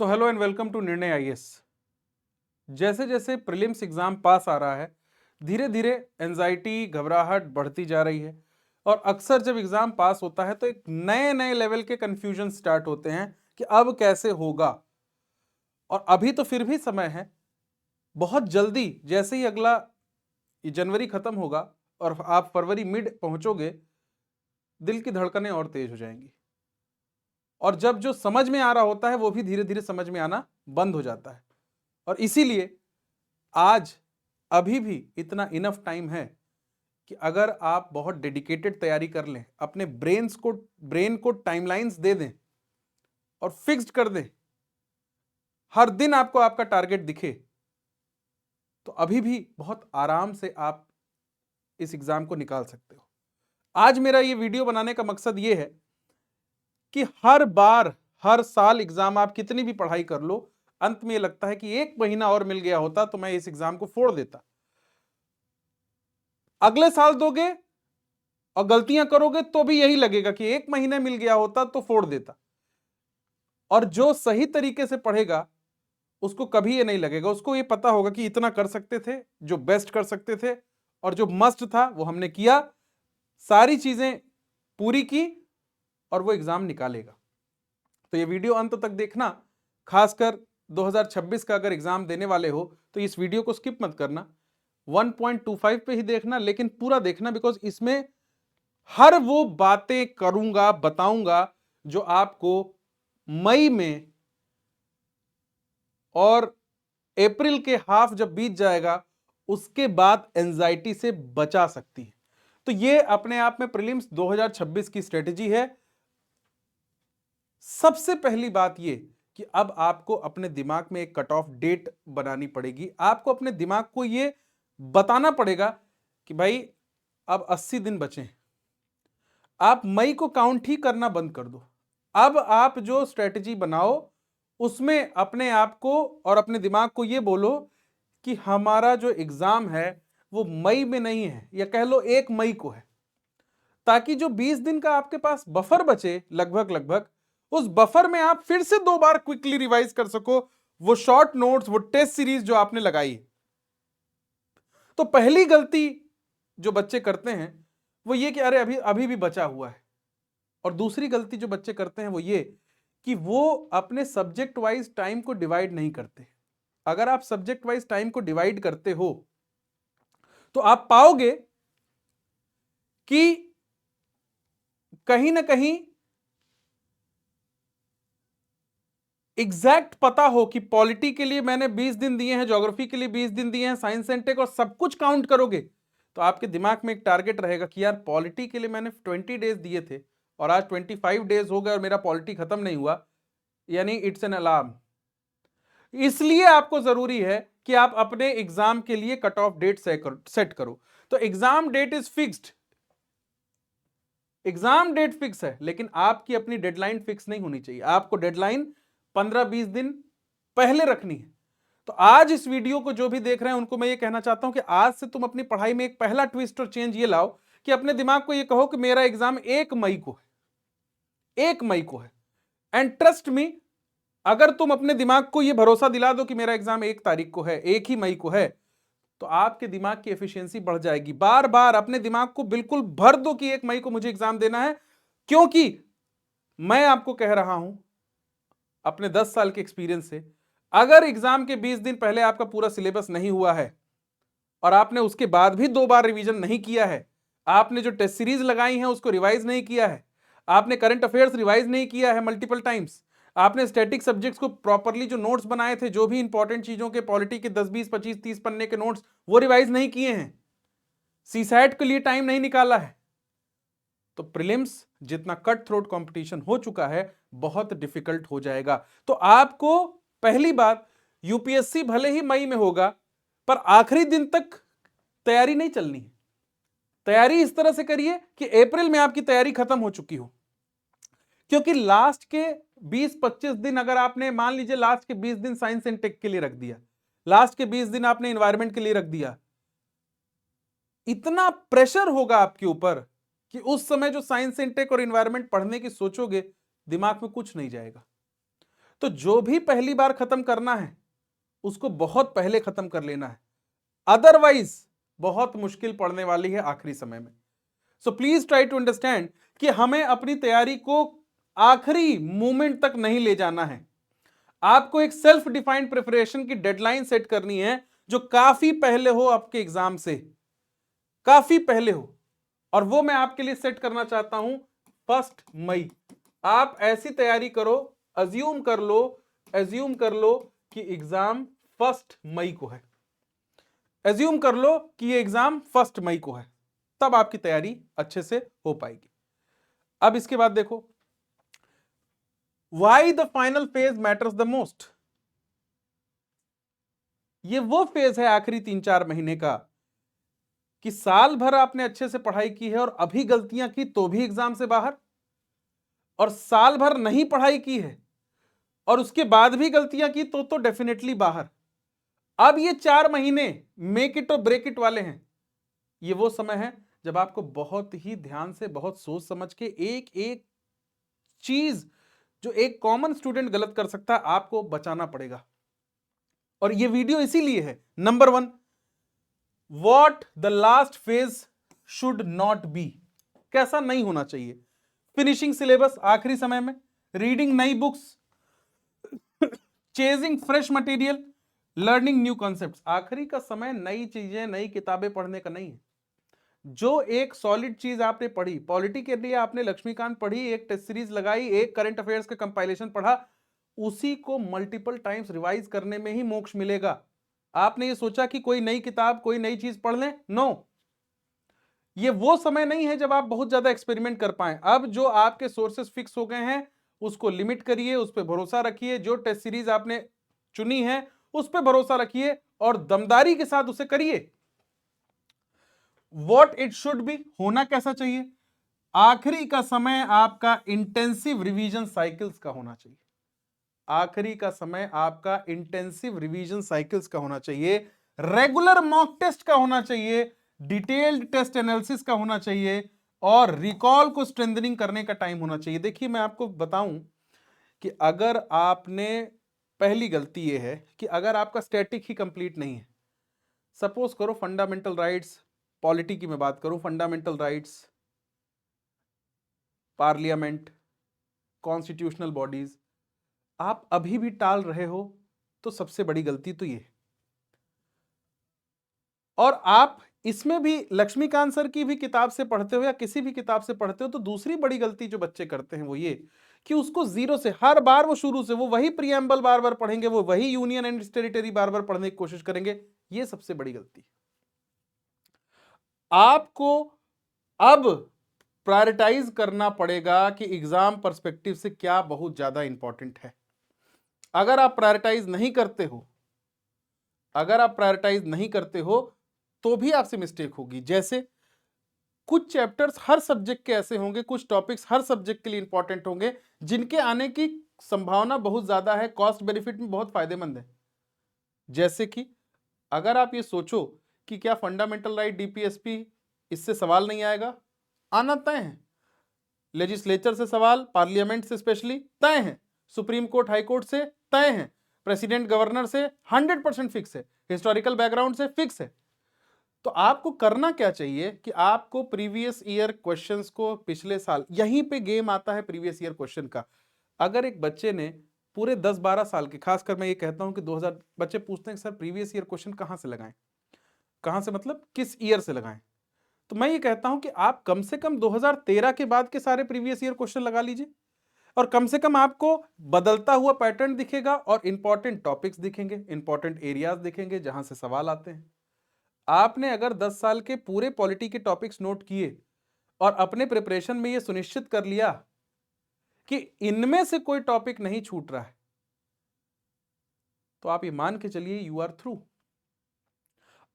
So hello and welcome to Nirnay IAS. जैसे जैसे prelims exam पास आ रहा है, धीरे धीरे एंजाइटी घबराहट बढ़ती जा रही है। और अक्सर जब एग्जाम पास होता है तो एक नए नए लेवल के कंफ्यूजन स्टार्ट होते हैं कि अब कैसे होगा। और अभी तो फिर भी समय है, बहुत जल्दी जैसे ही अगला जनवरी खत्म होगा और आप फरवरी मिड पहुंचोगे, दिल की धड़कनें और तेज हो जाएंगी। और जब जो समझ में आ रहा होता है वो भी धीरे धीरे समझ में आना बंद हो जाता है। और इसीलिए आज अभी भी इतना इनफ टाइम है कि अगर आप बहुत डेडिकेटेड तैयारी कर लें, अपने ब्रेन को टाइमलाइंस दे दें और फिक्स्ड कर दें, हर दिन आपको आपका टारगेट दिखे, तो अभी भी बहुत आराम से आप इस एग्जाम को निकाल सकते हो। आज मेरा ये वीडियो बनाने का मकसद ये है कि हर बार हर साल एग्जाम आप कितनी भी पढ़ाई कर लो, अंत में ये लगता है कि एक महीना और मिल गया होता तो मैं इस एग्जाम को फोड़ देता। अगले साल दोगे और गलतियां करोगे तो भी यही लगेगा कि एक महीने मिल गया होता तो फोड़ देता। और जो सही तरीके से पढ़ेगा उसको कभी ये नहीं लगेगा, उसको ये पता होगा कि इतना कर सकते थे, जो बेस्ट कर सकते थे और जो मस्ट था वो हमने किया, सारी चीजें पूरी की और वो एग्जाम निकालेगा। तो ये वीडियो अंत तक देखना, खासकर 2026 का अगर एग्जाम देने वाले हो तो इस वीडियो को स्किप मत करना। 1.25 पे ही देखना, लेकिन पूरा देखना, बिकॉज इसमें हर वो बातें करूंगा, बताऊंगा जो आपको मई में और अप्रैल के हाफ जब बीत जाएगा उसके बाद एंजाइटी से बचा सकती है। तो ये अपने आप में प्रीलिम्स 2026 की स्ट्रेटेजी है। सबसे पहली बात ये कि अब आपको अपने दिमाग में एक कट ऑफ डेट बनानी पड़ेगी। आपको अपने दिमाग को ये बताना पड़ेगा कि भाई अब 80 दिन बचे हैं। आप मई को काउंट ही करना बंद कर दो। अब आप जो स्ट्रेटजी बनाओ उसमें अपने आप को और अपने दिमाग को ये बोलो कि हमारा जो एग्जाम है वो मई में नहीं है, या कह लो 1 मई को है, ताकि जो 20 दिन का आपके पास बफर बचे लगभग लगभग, उस बफर में आप फिर से 2 बार क्विकली रिवाइज कर सको वो शॉर्ट नोट्स, वो टेस्ट सीरीज जो आपने लगाई है। तो पहली गलती जो बच्चे करते हैं वो ये कि अरे अभी अभी भी बचा हुआ है। और दूसरी गलती जो बच्चे करते हैं वो ये कि वो अपने सब्जेक्ट वाइज टाइम को डिवाइड नहीं करते। अगर आप सब्जेक्ट वाइज टाइम को डिवाइड करते हो तो आप पाओगे कि कहीं ना कहीं एग्जैक्ट पता हो कि पॉलिटी के लिए मैंने 20 दिन दिए हैं, ज्योग्राफी के लिए 20 दिन दिए हैं, साइंस एंड टेक, और सब कुछ काउंट करोगे तो आपके दिमाग में एक टारगेट रहेगा कि यार पॉलिटी के लिए मैंने 20 डेज दिए थे और आज 25 डेज हो गए और मेरा पॉलिटी खत्म नहीं हुआ, यानी इट्स एन अलार्म। इसलिए आपको जरूरी है कि आप अपने एग्जाम के लिए कट ऑफ डेट सेट करो। तो exam date is fixed, exam date fix है, लेकिन आपकी अपनी डेडलाइन फिक्स नहीं होनी चाहिए। आपको डेडलाइन 15-20 दिन पहले रखनी है। तो आज इस वीडियो को जो भी देख रहे हैं उनको मैं ये कहना चाहता हूं कि आज से तुम अपनी पढ़ाई में एक पहला ट्विस्ट और चेंज ये लाओ कि अपने दिमाग को ये कहो कि मेरा एग्जाम 1 मई को है, 1 मई को है। एंड ट्रस्ट मी, अगर तुम अपने दिमाग को यह भरोसा दिला दो कि मेरा एग्जाम 1 तारीख को है, 1 ही मई को है, तो आपके दिमाग की एफिशिएंसी बढ़ जाएगी। बार बार अपने दिमाग को बिल्कुल भर दो कि 1 मई को मुझे एग्जाम देना है, क्योंकि मैं आपको कह रहा हूं अपने 10 साल के एक्सपीरियंस से, अगर एग्जाम के 20 दिन पहले आपका पूरा सिलेबस नहीं हुआ है और आपने उसके बाद भी 2 बार रिवीजन नहीं किया है, आपने जो टेस्ट सीरीज लगाई है उसको रिवाइज नहीं किया है, आपने करंट अफेयर्स रिवाइज नहीं किया है मल्टीपल टाइम्स, आपने स्टैटिक सब्जेक्ट्स को प्रॉपरली जो नोट्स बनाए थे, जो भी इंपॉर्टेंट चीजों के पॉलिटी के 10-20-25-30 पन्ने के नोट्स वो रिवाइज नहीं किए हैं, सीसैट के लिए टाइम नहीं निकाला है, तो प्रीलिम्स जितना कट थ्रोट कंपटीशन हो चुका है बहुत डिफिकल्ट हो जाएगा। तो आपको पहली बात, यूपीएससी भले ही मई में होगा पर आखिरी दिन तक तैयारी नहीं चलनी है। तैयारी इस तरह से करिए कि अप्रैल में आपकी तैयारी खत्म हो चुकी हो, क्योंकि लास्ट के 20-25 दिन अगर आपने मान लीजिए लास्ट के 20 दिन साइंस एंड टेक के लिए रख दिया, लास्ट के 20 दिन आपने एनवायरमेंट के लिए रख दिया, इतना प्रेशर होगा आपके ऊपर कि उस समय जो साइंस एंड टेक और एनवायरमेंट पढ़ने की सोचोगे दिमाग में कुछ नहीं जाएगा। तो जो भी पहली बार खत्म करना है उसको बहुत पहले खत्म कर लेना है, अदरवाइज बहुत मुश्किल पड़ने वाली है आखिरी समय में। So please try to understand कि हमें अपनी तैयारी को आखिरी मोमेंट तक नहीं ले जाना है। आपको एक सेल्फ डिफाइंड प्रिपरेशन की डेडलाइन सेट करनी है जो काफी पहले हो, आपके एग्जाम से काफी पहले हो, और वो मैं आपके लिए सेट करना चाहता हूं 1 मई। आप ऐसी तैयारी करो, अज्यूम कर लो कि एग्जाम 1 मई को है, एज्यूम कर लो कि ये एग्जाम 1 मई को है, तब आपकी तैयारी अच्छे से हो पाएगी। अब इसके बाद देखो, why the final phase matters the most. ये वो फेज है आखिरी 3-4 महीने का कि साल भर आपने अच्छे से पढ़ाई की है और अभी गलतियां की तो भी एग्जाम से बाहर, और साल भर नहीं पढ़ाई की है और उसके बाद भी गलतियां की तो डेफिनेटली बाहर। अब ये 4 महीने मेक इट और ब्रेक इट वाले हैं। ये वो समय है जब आपको बहुत ही ध्यान से, बहुत सोच समझ के एक एक चीज जो एक कॉमन स्टूडेंट गलत कर सकता है आपको बचाना पड़ेगा। और ये वीडियो इसीलिए है। Number 1, what the last phase should not be, कैसा नहीं होना चाहिए। फिनिशिंग सिलेबस आखिरी समय में, रीडिंग नई books, chasing fresh material, learning new concepts. आखिरी का समय नई चीजें, नई किताबें पढ़ने का नहीं है। जो एक सॉलिड चीज आपने पढ़ी, पॉलिटी के लिए आपने लक्ष्मीकांत पढ़ी, एक टेस्ट सीरीज लगाई, एक करंट अफेयर्स का कंपाइलेशन पढ़ा, उसी को मल्टीपल टाइम्स रिवाइज करने में ही मोक्ष मिलेगा। आपने ये सोचा कि कोई नई किताब, कोई नई चीज पढ़ लें, नो, ये वो समय नहीं है जब आप बहुत ज्यादा एक्सपेरिमेंट कर पाए। अब जो आपके सोर्सेस फिक्स हो गए हैं उसको लिमिट करिए, उस पर भरोसा रखिए। जो टेस्ट सीरीज आपने चुनी है उस पर भरोसा रखिए और दमदारी के साथ उसे करिए। What it should be, होना कैसा चाहिए? आखिरी का समय आपका इंटेंसिव रिवीजन साइकिल्स का होना चाहिए। आखिरी का समय आपका इंटेंसिव रिवीजन साइकिल्स का होना चाहिए, रेगुलर मॉक टेस्ट का होना चाहिए, डिटेल्ड टेस्ट एनालिसिस का होना चाहिए, और रिकॉल को स्ट्रेंथनिंग करने का टाइम होना चाहिए। देखिए मैं आपको बताऊं कि अगर आपने, पहली गलती यह है कि अगर आपका स्टैटिक ही कंप्लीट नहीं है, सपोज करो फंडामेंटल राइट्स, पॉलिटी की मैं बात करूं, fundamental rights, parliament, constitutional bodies, आप अभी भी टाल रहे हो तो सबसे बड़ी गलती तो ये। और आप इसमें भी लक्ष्मीकांत सर की भी किताब से पढ़ते हो या किसी भी किताब से पढ़ते हो तो दूसरी बड़ी गलती जो बच्चे करते हैं वो ये कि उसको जीरो से, हर बार वो शुरू से, वो वही प्रीएम्बल बार बार पढ़ेंगे, वो वही यूनियन एंड टेरिटरी बार बार पढ़ने की कोशिश करेंगे। ये सबसे बड़ी गलती। आपको अब प्रायोरिटाइज करना पड़ेगा कि एग्जाम पर्सपेक्टिव से क्या बहुत ज्यादा इंपॉर्टेंट है। अगर आप प्रायोरिटाइज नहीं करते हो, अगर आप प्रायोरिटाइज नहीं करते हो तो भी आपसे मिस्टेक होगी। जैसे कुछ चैप्टर्स हर सब्जेक्ट के ऐसे होंगे, कुछ टॉपिक्स हर सब्जेक्ट के लिए इंपॉर्टेंट होंगे जिनके आने की संभावना बहुत ज्यादा है, कॉस्ट बेनिफिट में बहुत फायदेमंद है। जैसे कि अगर आप ये सोचो कि क्या फंडामेंटल राइट डीपीएसपी, इससे सवाल नहीं आएगा, आना तय है। लेजिस्लेचर से सवाल, पार्लियामेंट से स्पेशली तय है, सुप्रीम कोर्ट, हाई कोर्ट से तय है, प्रेसिडेंट गवर्नर से 100% फिक्स है, हिस्टोरिकल बैकग्राउंड से फिक्स है। तो आपको करना क्या चाहिए कि आपको प्रीवियस ईयर क्वेश्चंस को, पिछले साल, यहीं पे गेम आता है प्रीवियस ईयर क्वेश्चन का। अगर एक बच्चे ने पूरे 10-12 साल के, खासकर मैं ये कहता हूं कि 2000 बच्चे पूछते हैं सर प्रीवियस ईयर क्वेश्चन कहां से लगाएं, कहां से मतलब किस ईयर से लगाएं। तो मैं ये कहता हूं कि आप कम से कम 2013 के बाद के सारे प्रीवियस ईयर क्वेश्चन लगा लीजिए, और कम से कम आपको बदलता हुआ पैटर्न दिखेगा और इंपॉर्टेंट टॉपिक्स दिखेंगे, इंपॉर्टेंट एरियाज दिखेंगे जहां से सवाल आते हैं। आपने अगर 10 साल के पूरे पॉलिटी के टॉपिक्स नोट किए और अपने प्रिपरेशन में यह सुनिश्चित कर लिया कि इनमें से कोई टॉपिक नहीं छूट रहा है, तो आप ये मान के चलिए यू आर थ्रू।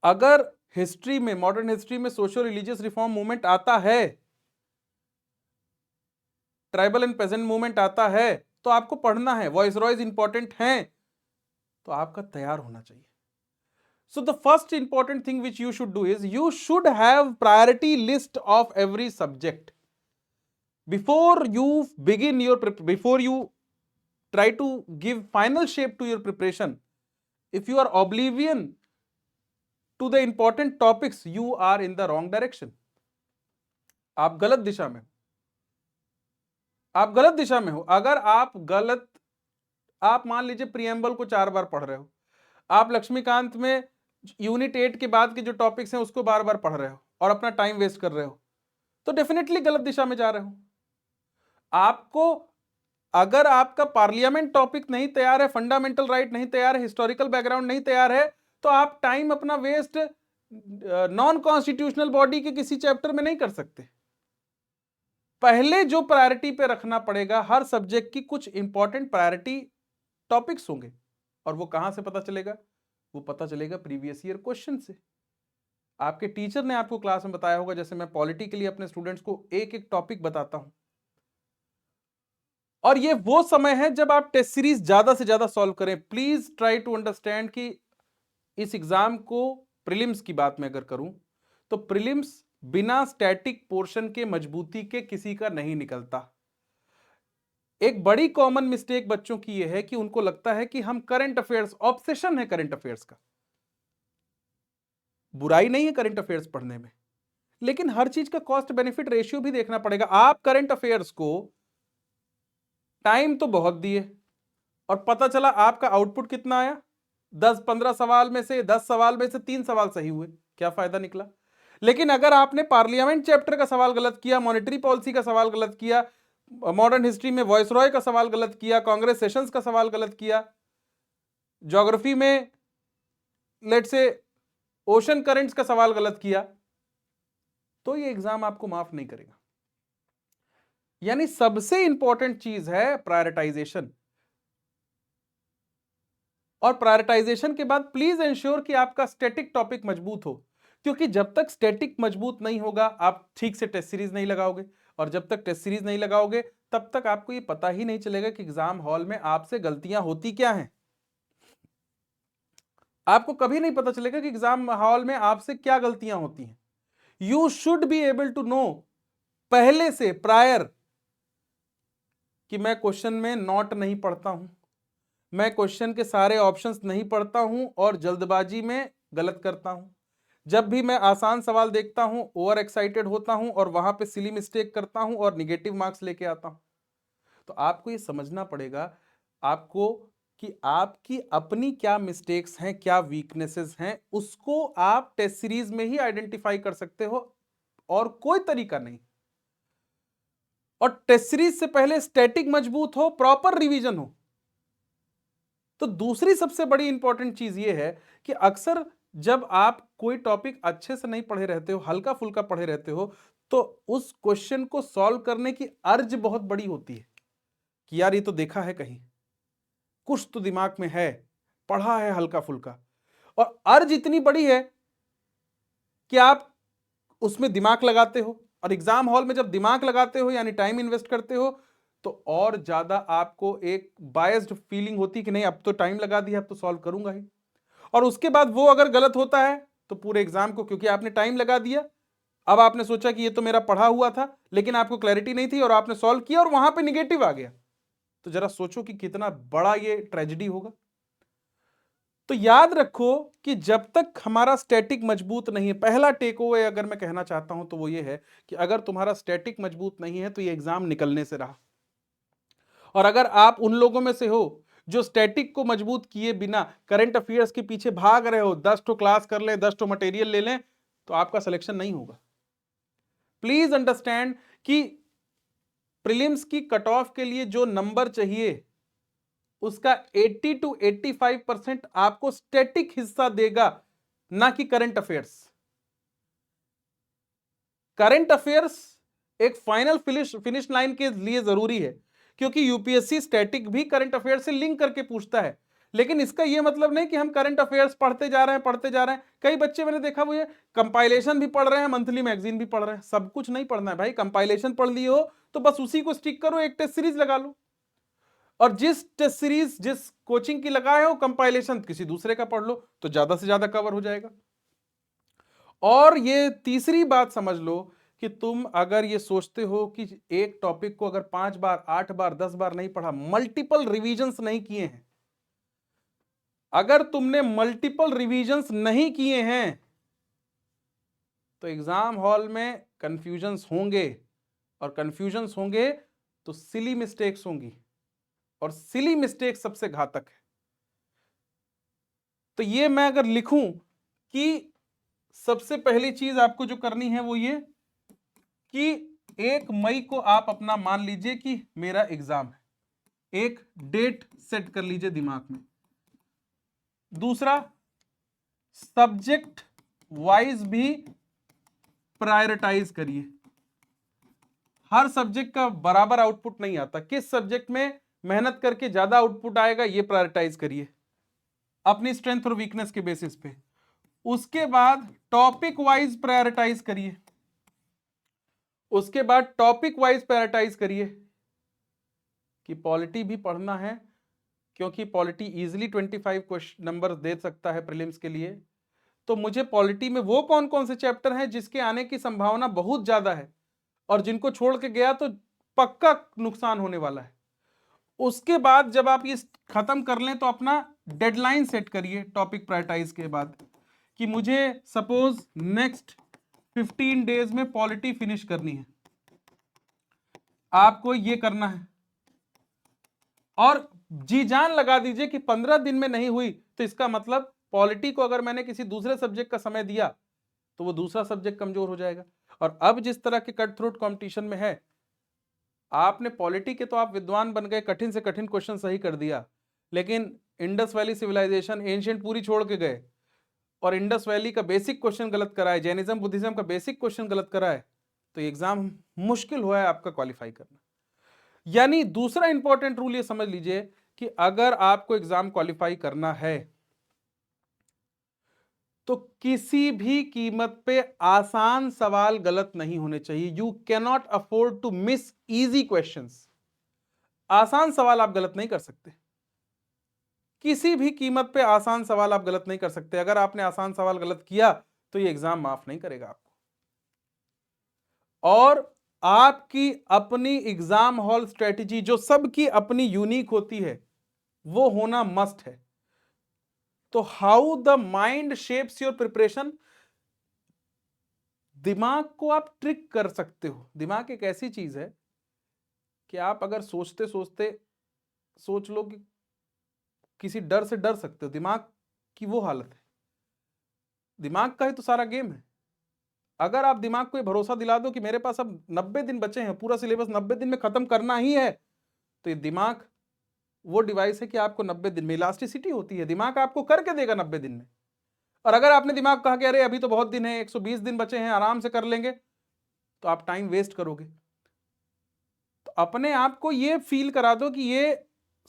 अगर हिस्ट्री में, मॉडर्न हिस्ट्री में सोशल रिलीजियस रिफॉर्म मूवमेंट आता है, ट्राइबल एंड पेजेंट मूवमेंट आता है, तो आपको पढ़ना है, वॉइस रॉयज इंपॉर्टेंट हैं, तो आपका तैयार होना चाहिए। So the first important thing which you should do is you should have priority list of every subject before you begin your before you try to give final shape to your preparation, if you are oblivion to the important topics, you are in the wrong direction. आप गलत दिशा में हो, आप गलत दिशा में हो। अगर आप मान लीजिए प्रियम्बल को 4 बार पढ़ रहे हो, आप लक्ष्मीकांत में यूनिट 8 के बाद के जो टॉपिक्स हैं उसको बार बार पढ़ रहे हो और अपना टाइम वेस्ट कर रहे हो, तो डेफिनेटली गलत दिशा में जा रहे हो। आपको, अगर आपका पार्लियामेंट टॉपिक नहीं तैयार है, फंडामेंटल राइट नहीं तैयार है, हिस्टोरिकल बैकग्राउंड नहीं तैयार है, तो आप टाइम अपना वेस्ट नॉन कॉन्स्टिट्यूशनल बॉडी के किसी चैप्टर में नहीं कर सकते। पहले जो प्रायोरिटी पे रखना पड़ेगा, हर सब्जेक्ट की कुछ इंपॉर्टेंट प्रायोरिटी टॉपिक्स होंगे, और वो कहां से पता चलेगा? वो पता चलेगा प्रीवियस ईयर क्वेश्चन से। आपके टीचर ने आपको क्लास में बताया होगा, जैसे मैं पॉलिटी के लिए अपने स्टूडेंट्स को एक एक टॉपिक बताता हूं, और ये वो समय है जब आप टेस्ट सीरीज ज्यादा से ज्यादा सॉल्व करें। प्लीज ट्राई टू अंडरस्टैंड कि इस एग्जाम को, प्रीलिम्स की बात मैं अगर करूं तो प्रीलिम्स बिना स्टैटिक पोर्शन के मजबूती के किसी का नहीं निकलता। एक बड़ी कॉमन मिस्टेक बच्चों की यह है कि उनको लगता है कि हम करंट अफेयर्स, ऑब्सेशन है करंट अफेयर्स का। बुराई नहीं है करंट अफेयर्स पढ़ने में, लेकिन हर चीज का कॉस्ट बेनिफिट रेशियो भी देखना पड़ेगा। आप करंट अफेयर्स को टाइम तो बहुत दिए और पता चला आपका आउटपुट कितना आया, 10-15 सवाल में से 10 सवाल में से 3 सवाल सही हुए, क्या फायदा निकला? लेकिन अगर आपने पार्लियामेंट चैप्टर का सवाल गलत किया, मॉनेटरी पॉलिसी का सवाल गलत किया, मॉडर्न हिस्ट्री में वॉइसरॉय का सवाल गलत किया, कांग्रेस सेशंस का सवाल गलत किया, ज्योग्राफी में लेट से ओशन करंट्स का सवाल गलत किया, तो ये एग्जाम आपको माफ नहीं करेगा। यानी सबसे इंपॉर्टेंट चीज है प्रायोरिटाइजेशन, और प्रायोरिटाइजेशन के बाद प्लीज इंश्योर कि आपका स्टैटिक टॉपिक मजबूत हो, क्योंकि जब तक स्टैटिक मजबूत नहीं होगा आप ठीक से टेस्ट सीरीज नहीं लगाओगे, और जब तक टेस्ट सीरीज नहीं लगाओगे तब तक आपको ये पता ही नहीं चलेगा कि एग्जाम हॉल में आपसे गलतियां होती क्या हैं। आपको कभी नहीं पता चलेगा कि एग्जाम हॉल में आपसे क्या गलतियां होती हैं। You should be able to know पहले से, प्रायर, कि मैं क्वेश्चन में नॉट नहीं पढ़ता हूं, मैं क्वेश्चन के सारे ऑप्शंस नहीं पढ़ता हूं और जल्दबाजी में गलत करता हूं। जब भी मैं आसान सवाल देखता हूं ओवर एक्साइटेड होता हूं और वहां पे सिली मिस्टेक करता हूं और निगेटिव मार्क्स लेके आता हूं। तो आपको ये समझना पड़ेगा आपको कि आपकी अपनी क्या मिस्टेक्स हैं, क्या वीकनेसेस हैं, उसको आप टेस्ट सीरीज में ही आइडेंटिफाई कर सकते हो और कोई तरीका नहीं। और टेस्ट सीरीज से पहले स्टैटिक मजबूत हो, प्रॉपर रिवीजन हो। तो दूसरी सबसे बड़ी इंपॉर्टेंट चीज यह है कि अक्सर जब आप कोई टॉपिक अच्छे से नहीं पढ़े रहते हो, हल्का फुल्का पढ़े रहते हो, तो उस क्वेश्चन को सॉल्व करने की अर्ज बहुत बड़ी होती है कि यार ये तो देखा है कहीं, कुछ तो दिमाग में है, पढ़ा है हल्का फुल्का, और अर्ज इतनी बड़ी है कि आप उसमें दिमाग लगाते हो, और एग्जाम हॉल में जब दिमाग लगाते हो यानी टाइम इन्वेस्ट करते हो, तो और ज्यादा आपको एक बायस्ड फीलिंग होती है कि नहीं अब तो टाइम लगा दिया, अब तो सॉल्व करूंगा ही। और उसके बाद वो अगर गलत होता है तो पूरे एग्जाम को, क्योंकि आपने टाइम लगा दिया, अब आपने सोचा कि ये तो मेरा पढ़ा हुआ था, लेकिन आपको क्लैरिटी नहीं थी और आपने सॉल्व किया और वहां पे निगेटिव आ गया, तो जरा सोचो कि कितना बड़ा ये ट्रेजेडी होगा। तो याद रखो कि जब तक हमारा स्टैटिक मजबूत नहीं है, पहला टेक अवे अगर मैं कहना चाहता हूं तो वो ये है कि अगर तुम्हारा स्टैटिक मजबूत नहीं है तो ये एग्जाम निकलने से रहा। और अगर आप उन लोगों में से हो जो स्टैटिक को मजबूत किए बिना करंट अफेयर्स के पीछे भाग रहे हो, 10 ठो क्लास कर लें, 10 ठो मटेरियल ले लें, तो आपका सिलेक्शन नहीं होगा। प्लीज अंडरस्टैंड कि प्रीलिम्स की कट ऑफ के लिए जो नंबर चाहिए उसका 80 to 85% आपको स्टैटिक हिस्सा देगा, ना कि करंट अफेयर्स। करंट अफेयर्स एक फाइनल फिनिश लाइन के लिए जरूरी है, क्योंकि यूपीएससी स्टैटिक भी करंट अफेयर से लिंक करके पूछता है। लेकिन इसका यह मतलब नहीं कि हम करंट अफेयर्स पढ़ते जा रहे हैं। कई बच्चे मैंने देखा वो ये कंपाइलेशन भी पढ़ रहे हैं, मंथली मैगजीन भी पढ़ रहे हैं। सब कुछ नहीं पढ़ना है भाई। कंपाइलेशन पढ़ लिए हो तो बस उसी को स्टिक करो, एक टेस्ट सीरीज लगा लो, और जिस टेस्ट सीरीज जिस कोचिंग की लगाए हो कंपाइलेशन किसी दूसरे का पढ़ लो, तो ज्यादा से ज्यादा कवर हो जाएगा। और ये तीसरी बात समझ लो कि तुम अगर ये सोचते हो कि एक टॉपिक को अगर 5 बार 8 बार 10 बार नहीं पढ़ा, मल्टीपल रिवीजन्स नहीं किए हैं, अगर तुमने मल्टीपल रिवीजन्स नहीं किए हैं तो एग्जाम हॉल में कंफ्यूजन्स होंगे, और कंफ्यूजन्स होंगे तो सिली मिस्टेक्स होंगी, और सिली मिस्टेक सबसे घातक है। तो ये मैं अगर लिखूं कि सबसे पहली चीज आपको जो करनी है वो ये कि 1 मई को आप अपना मान लीजिए कि मेरा एग्जाम है, एक डेट सेट कर लीजिए दिमाग में। दूसरा, सब्जेक्ट वाइज भी प्रायोरिटाइज करिए। हर सब्जेक्ट का बराबर आउटपुट नहीं आता, किस सब्जेक्ट में मेहनत करके ज्यादा आउटपुट आएगा ये प्रायोरिटाइज करिए अपनी स्ट्रेंथ और वीकनेस के बेसिस पे। उसके बाद टॉपिक वाइज प्रायोरिटाइज करिए, उसके बाद टॉपिक वाइज प्रायोरिटाइज करिए कि पॉलिटी भी पढ़ना है, क्योंकि पॉलिटी इजीली 25 क्वेश्चन नंबर दे सकता है प्रीलिम्स के लिए। तो मुझे पॉलिटी में वो कौन कौन से चैप्टर हैं जिसके आने की संभावना बहुत ज्यादा है और जिनको छोड़ के गया तो पक्का नुकसान होने वाला है। उसके बाद जब आप ये खत्म कर लें तो अपना डेडलाइन सेट करिए टॉपिक प्रायोरिटाइज के बाद कि मुझे सपोज नेक्स्ट 15 डेज में पॉलिटी फिनिश करनी है, आपको ये करना है। और जी जान लगा दीजिए कि 15 दिन में नहीं हुई तो इसका मतलब पॉलिटी को अगर मैंने किसी दूसरे सब्जेक्ट का समय दिया तो वो दूसरा सब्जेक्ट कमजोर हो जाएगा। और अब जिस तरह के कट थ्रोट कंपटीशन में है, आपने पॉलिटी के तो आप विद्वान बन गए, कठिन से कठिन क्वेश्चन सही कर दिया, लेकिन इंडस वैली सिविलाइजेशन एंशिएंट पूरी छोड़ के गए और इंडस वैली का बेसिक क्वेश्चन गलत कराए, जैनिज्म बुद्धिज्म का बेसिक क्वेश्चन गलत कराए, तो एग्जाम मुश्किल हुआ है आपका क्वालिफाई करना। यानी दूसरा इंपॉर्टेंट रूल ये समझ लीजिए कि अगर आपको एग्जाम क्वालिफाई करना है तो किसी भी कीमत पे आसान सवाल गलत नहीं होने चाहिए। You can not afford to miss easy questions. आसान सवाल आप गलत नहीं कर सकते, किसी भी कीमत पे आसान सवाल आप गलत नहीं कर सकते। अगर आपने आसान सवाल गलत किया तो ये एग्जाम माफ नहीं करेगा आपको। और आपकी अपनी एग्जाम हॉल स्ट्रेटेजी जो सबकी अपनी यूनिक होती है वो होना मस्ट है। तो how the mind shapes your preparation, दिमाग को आप ट्रिक कर सकते हो। दिमाग एक ऐसी चीज है कि आप अगर सोचते सोचते सोच लो कि किसी डर से डर सकते हो, दिमाग की वो हालत है। दिमाग का ही तो सारा गेम है। अगर आप दिमाग को ये भरोसा दिला दो कि मेरे पास अब 90 दिन बचे हैं, पूरा सिलेबस 90 दिन में खत्म करना ही है, तो ये दिमाग वो डिवाइस है कि आपको 90 दिन में, इलास्टिसिटी होती है, दिमाग आपको करके देगा 90 दिन में। और अगर आपने दिमाग कहा कि अरे अभी तो बहुत दिन है, 120 दिन बचे हैं, आराम से कर लेंगे, तो आप टाइम वेस्ट करोगे। तो अपने आप को ये फील करा दो कि ये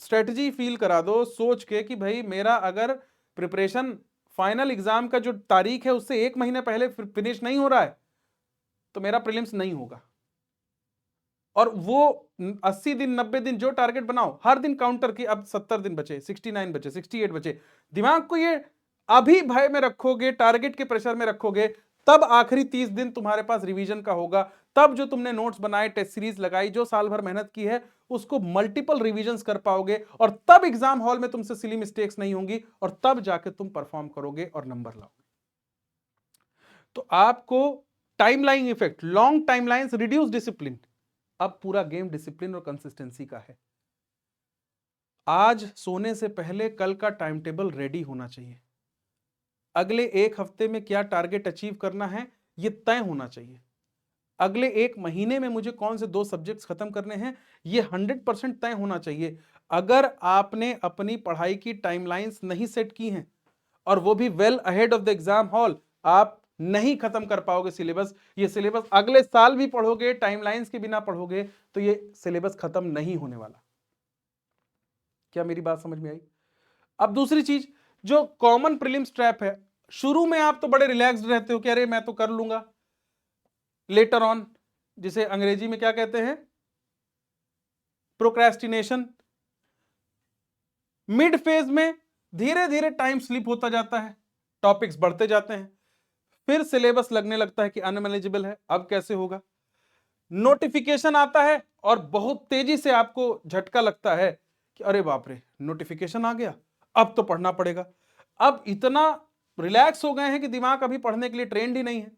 स्ट्रेटजी फील करा दो सोच के कि भाई मेरा अगर प्रिपरेशन फाइनल एग्जाम का जो तारीख है उससे 1 महीने पहले फिनिश नहीं हो रहा है तो मेरा प्रीलिम्स नहीं होगा। और वो 80 दिन 90 दिन जो टारगेट बनाओ, हर दिन काउंटर की, अब 70 दिन बचे, 69 बचे, 68 बचे, दिमाग को ये अभी भय में रखोगे, टारगेट के प्रेशर में रखोगे, तब आखिरी 30 दिन तुम्हारे पास रिवीजन का होगा। तब जो तुमने नोट्स बनाए, टेस्ट सीरीज लगाई, जो साल भर मेहनत की है उसको मल्टीपल रिवीजन कर पाओगे, और तब एग्जाम हॉल में तुमसे सिली मिस्टेक्स नहीं होंगी, और तब जाके तुम परफॉर्म करोगे और नंबर लाओगे। तो आपको timeline effect, long timelines reduce discipline. अब पूरा गेम डिसिप्लिन और कंसिस्टेंसी का है। आज सोने से पहले कल का टाइम टेबल रेडी होना चाहिए। अगले 1 हफ्ते में क्या टारगेट अचीव करना है ये तय होना चाहिए। अगले 1 महीने में मुझे कौन से 2 सब्जेक्ट्स खत्म करने हैं ये 100% तय होना चाहिए। अगर आपने अपनी पढ़ाई की टाइमलाइंस नहीं सेट की हैं और वो भी well ahead of the exam hall, आप नहीं खत्म कर पाओगे सिलेबस। ये सिलेबस अगले साल भी पढ़ोगे, टाइमलाइंस के बिना पढ़ोगे तो ये सिलेबस खत्म नहीं होने वाला। क्या मेरी बात समझ में आई? अब दूसरी चीज जो कॉमन प्रीलिम्स ट्रैप है, शुरू में आप तो बड़े रिलैक्स्ड रहते हो कि अरे मैं तो कर लूंगा, लेटर ऑन, जिसे अंग्रेजी में क्या कहते हैं, प्रोक्रेस्टिनेशन। मिड फेज में धीरे धीरे टाइम स्लिप होता जाता है, टॉपिक्स बढ़ते जाते हैं, फिर सिलेबस लगने लगता है कि अनमैनेजेबल है, अब कैसे होगा। नोटिफिकेशन आता है और बहुत तेजी से आपको झटका लगता है कि अरे बाप रे, नोटिफिकेशन आ गया, अब तो पढ़ना पड़ेगा। अब इतना रिलैक्स हो गए हैं कि दिमाग अभी पढ़ने के लिए ट्रेंड ही नहीं है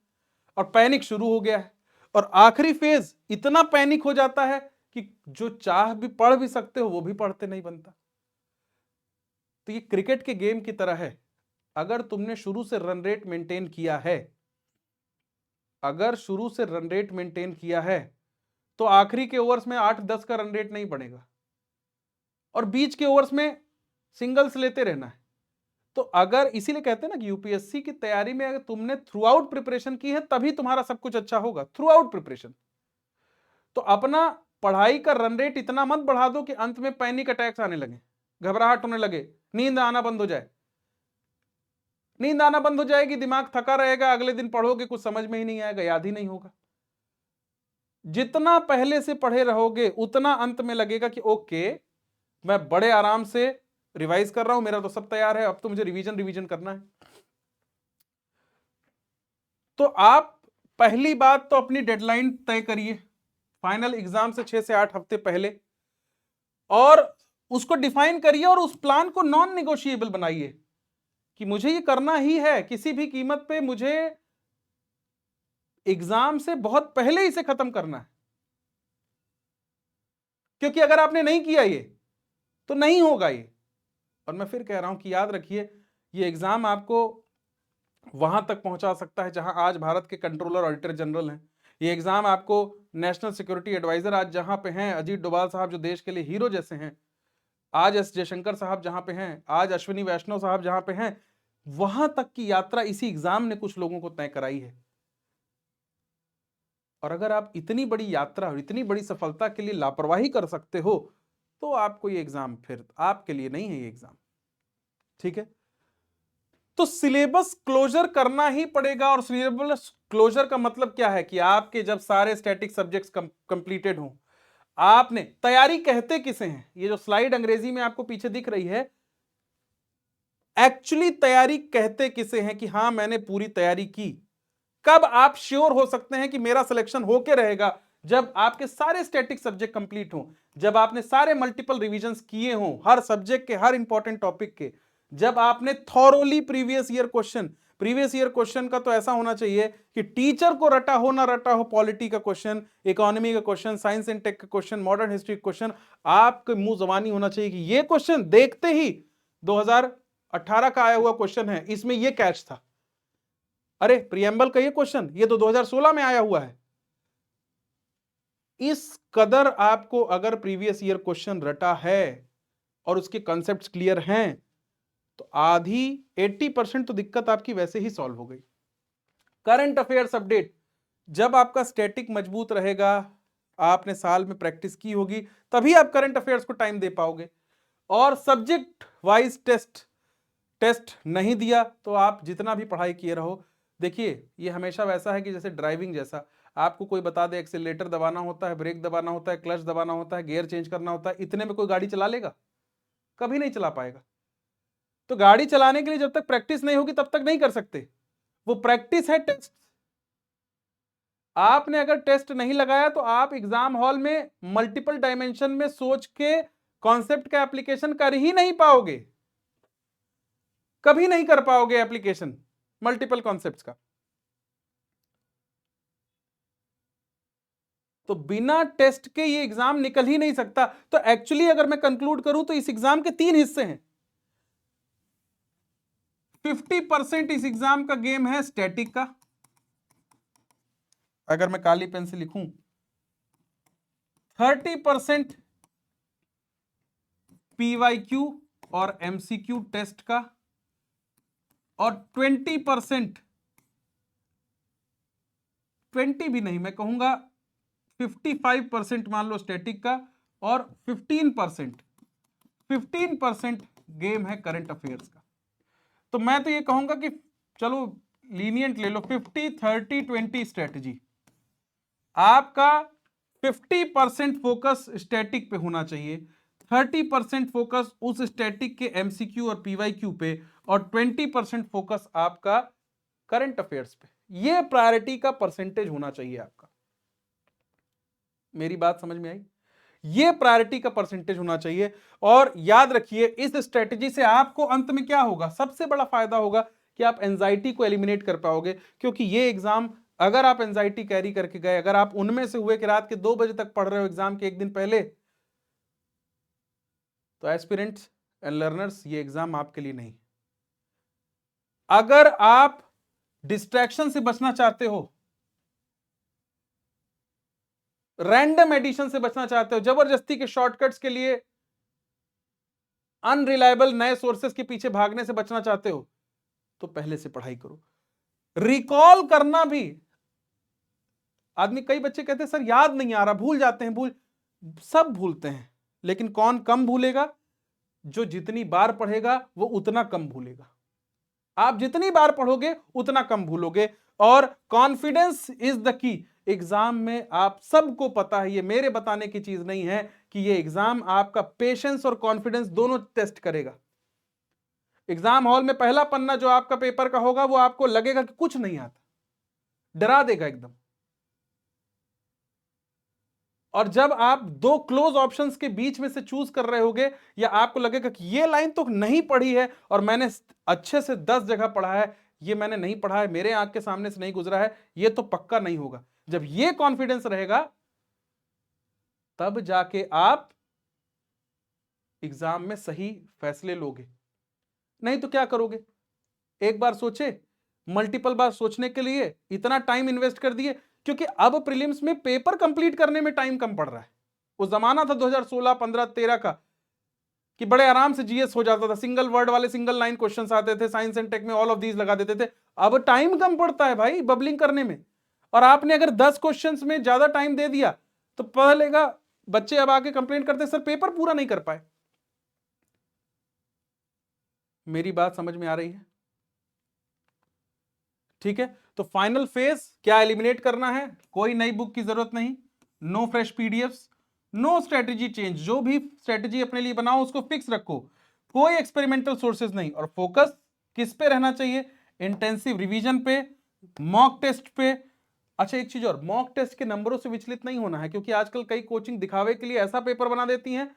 और पैनिक शुरू हो गया है। और आखिरी फेज इतना पैनिक हो जाता है कि जो चाह भी पढ़ भी सकते हो वो भी पढ़ते नहीं बनता। तो ये क्रिकेट के गेम की तरह है, अगर तुमने शुरू से रन रेट मेंटेन किया है, अगर शुरू से रन रेट मेंटेन किया है तो आखिरी के ओवर्स में 8-10 का रन रेट नहीं बढ़ेगा और बीच के ओवर्स में सिंगल्स लेते रहना है। तो अगर, इसीलिए कहते हैं ना कि यूपीएससी की तैयारी में अगर तुमने थ्रू आउट प्रिपरेशन की है तभी तुम्हारा सब कुछ अच्छा होगा, थ्रू आउट प्रिपरेशन। तो अपना पढ़ाई का रन रेट इतना मत बढ़ा दो कि अंत में पैनिक अटैक्स आने लगे, घबराहट होने लगे, नींद आना बंद हो जाए। नींद आना बंद हो जाएगी, दिमाग थका रहेगा, अगले दिन पढ़ोगे कुछ समझ में ही नहीं आएगा, याद ही नहीं होगा। जितना पहले से पढ़े रहोगे उतना अंत में लगेगा कि ओके, मैं बड़े आराम से रिवाइज कर रहा हूं, मेरा तो सब तैयार है, अब तो मुझे रिवीजन करना है। तो आप पहली बात तो अपनी डेडलाइन तय करिए फाइनल एग्जाम से 6 से 8 हफ्ते पहले, और उसको डिफाइन करिए और उस प्लान को नॉन निगोशिएबल बनाइए कि मुझे ये करना ही है, किसी भी कीमत पे मुझे एग्जाम से बहुत पहले इसे खत्म करना है। क्योंकि अगर आपने नहीं किया ये तो नहीं होगा ये। और मैं फिर कह रहा हूं कि याद रखिए, ये एग्जाम आपको वहां तक पहुंचा सकता है जहां आज भारत के कंट्रोलर ऑडिटर जनरल हैं। ये एग्जाम आपको नेशनल सिक्योरिटी एडवाइजर आज जहां पे हैं अजीत डोभाल साहब, जो देश के लिए हीरो जैसे हैं, आज एस जयशंकर साहब जहां पे हैं, आज अश्विनी वैष्णव साहब जहां पे हैं, वहां तक की यात्रा इसी एग्जाम ने कुछ लोगों को तय कराई है। और अगर आप इतनी बड़ी यात्रा और इतनी बड़ी सफलता के लिए लापरवाही कर सकते हो तो आपको ये एग्जाम फिर आपके लिए नहीं है ये एग्जाम। ठीक है, तो सिलेबस क्लोजर करना ही पड़ेगा। और सिलेबस क्लोजर का मतलब क्या है कि आपके जब सारे स्टैटिक सब्जेक्ट्स कंप्लीटेड हों, आपने तैयारी कहते किसे हैं, ये जो स्लाइड अंग्रेजी में आपको पीछे दिख रही है, एक्चुअली तैयारी कहते किसे हैं कि हां मैंने पूरी तैयारी की। कब आप श्योर हो सकते हैं कि मेरा सिलेक्शन होके रहेगा, जब आपके सारे स्टैटिक सब्जेक्ट कंप्लीट हों, जब आपने सारे मल्टीपल रिवीजंस किए हों हर सब्जेक्ट के, हर इंपॉर्टेंट टॉपिक के, जब आपने थॉरोली प्रीवियस ईयर क्वेश्चन का तो ऐसा होना चाहिए कि टीचर को रटा हो ना रटा हो, पॉलिटी का क्वेश्चन, इकोनॉमी का क्वेश्चन, साइंस एंड टेक का क्वेश्चन, मॉडर्न हिस्ट्री का क्वेश्चन, आपके मुंह जबानी होना चाहिए कि ये क्वेश्चन देखते ही 2018 का आया हुआ क्वेश्चन है, इसमें ये कैच था, अरे प्रियम्बल का ये क्वेश्चन ये तो 2016 में आया हुआ है। इस कदर आपको अगर प्रीवियस ईयर क्वेश्चन रटा है और उसके कॉन्सेप्ट्स क्लियर हैं तो आधी 80% तो दिक्कत आपकी वैसे ही सॉल्व हो गई। करंट अफेयर्स अपडेट, जब आपका स्टैटिक मजबूत रहेगा, आपने साल में प्रैक्टिस की होगी, तभी आप करंट अफेयर्स को टाइम दे पाओगे। और सब्जेक्ट वाइज टेस्ट नहीं दिया तो आप जितना भी पढ़ाई किए रहो, देखिए ये हमेशा वैसा है कि जैसे ड्राइविंग जैसा, आपको कोई बता दे एक्सीलरेटर दबाना होता है, ब्रेक दबाना होता है, क्लच दबाना होता है, गियर चेंज करना होता है, इतने में कोई गाड़ी चला लेगा? कभी नहीं चला पाएगा। तो गाड़ी चलाने के लिए जब तक प्रैक्टिस नहीं होगी तब तक नहीं कर सकते। वो प्रैक्टिस है टेस्ट। आपने अगर टेस्ट नहीं लगाया तो आप एग्जाम हॉल में मल्टीपल डायमेंशन में सोच के कॉन्सेप्ट का एप्लीकेशन कर ही नहीं पाओगे, कभी नहीं कर पाओगे एप्लीकेशन मल्टीपल कॉन्सेप्ट्स का। तो बिना टेस्ट के ये एग्जाम निकल ही नहीं सकता। तो एक्चुअली अगर मैं कंक्लूड करूं तो इस एग्जाम के 3 हिस्से हैं। 50% इस एग्जाम का गेम है स्टैटिक का, अगर मैं काली पेन से लिखूं, 30% पीवाईक्यू और एमसीक्यू टेस्ट का, और 20% 20 भी नहीं, मैं कहूंगा 55% मान लो स्टैटिक का, और 15% गेम है करंट अफेयर्स का। तो मैं तो ये कहूंगा कि चलो लीनियंट ले लो, 50-30-20 स्ट्रेटजी। आपका 50% फोकस स्टैटिक पे होना चाहिए, 30% फोकस उस स्टैटिक के एमसीक्यू और पीवाईक्यू पे, और 20% फोकस आपका करंट अफेयर्स पे। ये प्रायोरिटी का परसेंटेज होना चाहिए आपका। मेरी बात समझ में आई? ये प्रायोरिटी का परसेंटेज होना चाहिए। और याद रखिए, इस स्ट्रेटेजी से आपको अंत में क्या होगा, सबसे बड़ा फायदा होगा कि आप एंजाइटी को एलिमिनेट कर पाओगे। क्योंकि ये एग्जाम, अगर आप एंजाइटी कैरी करके गए, अगर आप उनमें से हुए कि रात के 2 बजे तक पढ़ रहे हो एग्जाम के एक दिन पहले, तो एस्पिरेंट्स एंड लर्नर्स, ये एग्जाम आपके लिए नहीं। अगर आप डिस्ट्रैक्शन से बचना चाहते हो, रैंडम एडिशन से बचना चाहते हो, जबरदस्ती के शॉर्टकट्स के लिए अनरिलायबल नए सोर्सेस के पीछे भागने से बचना चाहते हो, तो पहले से पढ़ाई करो। रिकॉल करना भी, आदमी, कई बच्चे कहते हैं सर याद नहीं आ रहा, भूल जाते हैं। सब भूलते हैं, लेकिन कौन कम भूलेगा? जो जितनी बार पढ़ेगा वो उतना कम भूलेगा। आप जितनी बार पढ़ोगे उतना कम भूलोगे। और confidence is the key. Exam में आप सबको पता है, ये मेरे बताने की चीज नहीं है, कि ये एग्जाम आपका पेशेंस और कॉन्फिडेंस दोनों टेस्ट करेगा। एग्जाम हॉल में पहला पन्ना जो आपका पेपर का होगा, वो आपको लगेगा कि कुछ नहीं आता, डरा देगा एकदम। और जब आप दो क्लोज ऑप्शंस के बीच में से चूज कर रहे होगे, या आपको लगेगा कि ये लाइन तो नहीं पढ़ी है और मैंने अच्छे से 10 जगह पढ़ा है, ये मैंने नहीं पढ़ा है, मेरे आंख के सामने से नहीं गुजरा है, ये तो पक्का नहीं होगा। जब ये कॉन्फिडेंस रहेगा, तब जाके आप एग्जाम में सही फैसले लोगे। नहीं तो क्या करोगे? एक बार सोचे, मल्टीपल बार सोचने के लिए इतना टाइम इन्वेस्ट कर दिए। क्योंकि अब प्रीलिम्स में पेपर कंप्लीट करने में टाइम कम पड़ रहा है। वो जमाना था 2016, 15, 13 का, कि बड़े आराम से जीएस हो जाता था, सिंगल वर्ड वाले सिंगल लाइन क्वेश्चंस आते थे, साइंस एंड टेक में ऑल ऑफ दीज लगा देते थे। अब टाइम कम पड़ता है भाई बबलिंग करने में। और आपने अगर 10 क्वेश्चंस में ज्यादा टाइम दे दिया, तो पहलेगा बच्चे अब आके कंप्लेंट करते सर पेपर पूरा नहीं कर पाए। मेरी बात समझ में आ रही है? ठीक है, तो फाइनल फेज क्या एलिमिनेट करना है? कोई नई बुक की जरूरत नहीं, no fresh PDFs, no strategy change. जो भी स्ट्रेटेजी अपने लिए बनाओ उसको फिक्स रखो, कोई एक्सपेरिमेंटल सोर्सेज नहीं। और फोकस किस पे रहना चाहिए? इंटेंसिव रिवीजन पे, मॉक टेस्ट पे। अच्छा, एक चीज और, मॉक टेस्ट के नंबरों से विचलित नहीं होना है। क्योंकि आजकल कई कोचिंग दिखावे के लिए ऐसा पेपर बना देती हैं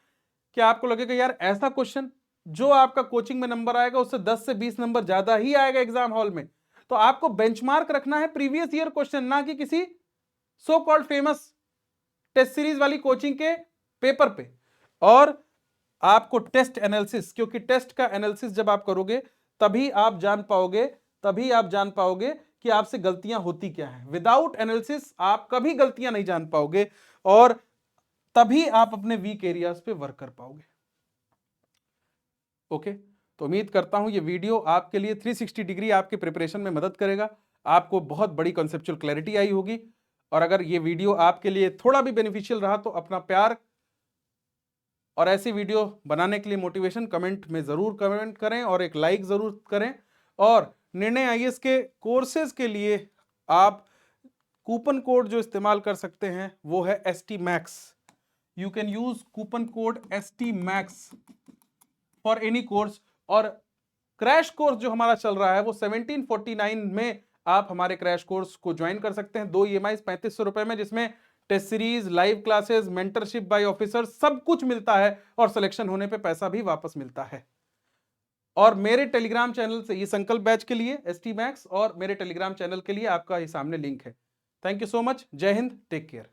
कि आपको लगेगा यार ऐसा क्वेश्चन, जो आपका कोचिंग में नंबर आएगा उससे 10 से 20 नंबर ज्यादा ही आएगा एग्जाम हॉल में। तो आपको बेंचमार्क रखना है प्रीवियस ईयर क्वेश्चन, ना कि किसी so called famous test series वाली कोचिंग के पेपर पे। और आपको टेस्ट एनालिसिस, क्योंकि टेस्ट का एनालिसिस जब आप करोगे तभी आप जान पाओगे कि आपसे गलतियां होती क्या हैं। विदाउट एनालिसिस आप कभी गलतियां नहीं जान पाओगे, और तभी आप अपने वीक एरियाज पे वर्क कर पाओगे। ओके, तो उम्मीद करता हूं ये वीडियो आपके लिए 360 डिग्री आपके प्रिपरेशन में मदद करेगा। आपको बहुत बड़ी कॉन्सेप्चुअल क्लैरिटी आई होगी। और अगर ये वीडियो आपके लिए थोड़ा भी बेनिफिशियल रहा, तो अपना प्यार और ऐसी वीडियो बनाने के लिए मोटिवेशन कमेंट में जरूर कमेंट करें, और एक लाइक जरूर करें। और निर्णय आईएएस के कोर्सेज के लिए आप कूपन कोड जो इस्तेमाल कर सकते हैं वो है STMAX। You can use coupon code STMAX for any course. और क्रैश कोर्स जो हमारा चल रहा है वो 1749 में आप हमारे क्रैश कोर्स को ज्वाइन कर सकते हैं। 2 EMI 3500 रुपए में, जिसमें test series, live classes, mentorship by officer सब कुछ मिलता है, और सिलेक्शन होने पे पैसा भी वापस मिलता है। और मेरे टेलीग्राम चैनल से, ये संकल्प बैच के लिए STMAX, और मेरे टेलीग्राम चैनल के लिए आपका ये सामने लिंक है। Thank you so much. जय हिंद, टेक केयर।